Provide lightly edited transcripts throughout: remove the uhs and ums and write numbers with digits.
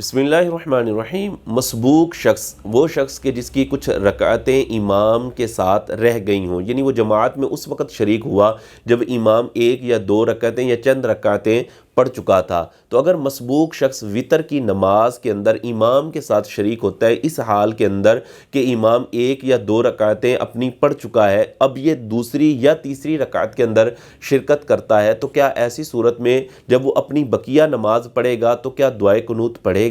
बिस्मिल्लाहिर्रहमानिर्रहीम। मसबूक शख्स वो शख्स के जिसकी कुछ रकातें इमाम के साथ रह गई हों, यानी वो जमात में उस वक़्त शरीक हुआ जब इमाम एक या दो रकातें या चंद रकातें पढ़ चुका था। तो अगर मसबूक शख्स वितर की नमाज के अंदर इमाम के साथ शरीक होता है इस हाल के अंदर कि इमाम एक या दो रकातें अपनी पढ़ चुका है, अब ये दूसरी या तीसरी रकात के अंदर शिरकत करता है, तो क्या ऐसी सूरत में जब वो अपनी बकिया नमाज पढ़ेगा तो क्या दुआए कुनूत पढ़ेगा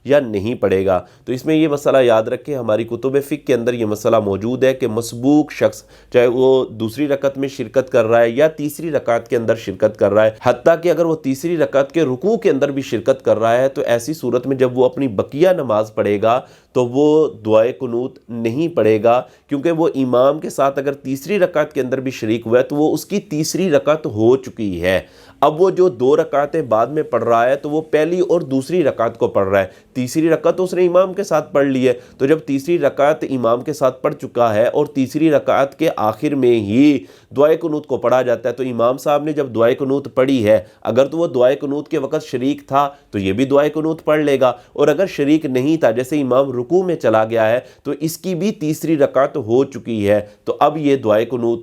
या नहीं पढ़ेगा? तो इसमें ये मसला याद रखें, हमारी कुतुब फ़िक़्ह के अंदर ये मसला मौजूद है कि मसबूक शख्स चाहे वो दूसरी रकत में शिरकत कर रहा है या तीसरी रकात के अंदर शिरकत कर रहा है, हत्ता कि अगर वो तीसरी रकात के रुकू के अंदर भी शिरकत कर रहा है, तो ऐसी सूरत में जब वो अपनी बकिया नमाज पढ़ेगा तो वो दुआए कुनूत नहीं पढ़ेगा, क्योंकि वो इमाम के साथ अगर तीसरी रकात के अंदर भी शरीक हुआ है तो वो उसकी तीसरी रकात हो चुकी है। अब वो जो दो रकातें बाद में पढ़ रहा है तो वो पहली और दूसरी रकात को पढ़ रहा है, तीसरी रकात तो उसने इमाम के साथ पढ़ ली है। तो जब तीसरी रकात इमाम के साथ पढ़ चुका है और तीसरी रकात के आखिर में ही दुआए कुनूत को पढ़ा जाता है, तो इमाम साहब ने जब दुआए कुनूत पढ़ी है, अगर तो वो दुआए कुनूत के वक़्त शरीक था तो ये भी दुआए कुनूत पढ़ लेगा, और अगर शरीक नहीं था, जैसे इमाम रुकू में चला गया है, तो इसकी भी तीसरी रकात हो चुकी है, तो अब ये दुआए कुनूत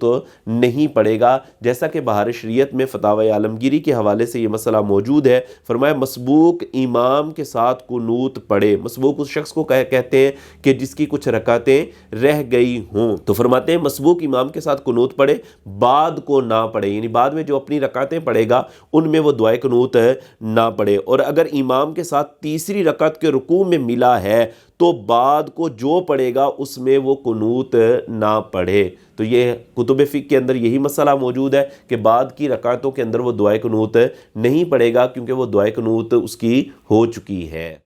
नहीं पढ़ेगा। जैसा कि बहार शरीयत में फतावा आलमगीरी के हवाले से ये मसला मौजूद है। फरमाया मसबूक इमाम के साथ कुनूत पढ़े। मसबूक उस शख्स को कहते हैं कि जिसकी कुछ रकातें रह गई हों। तो फरमाते हैं मसबूक इमाम के साथ कुनूत पढ़े, बाद को ना पढ़े, यानी बाद में जो अपनी रकातें पढ़ेगा उनमें वो दुआए कुनूत ना पढ़े। और अगर इमाम के साथ तीसरी रकात के रुकू में मिला है तो बाद को जो पढ़ेगा उसमें वो कुनूत ना पढ़े। तो ये कुतुब फ़िक़्ह के अंदर यही मसला मौजूद है कि बाद की रकातों के अंदर वो दुआए कुनूत नहीं पढ़ेगा, क्योंकि वो दुआए कुनूत उसकी हो चुकी है।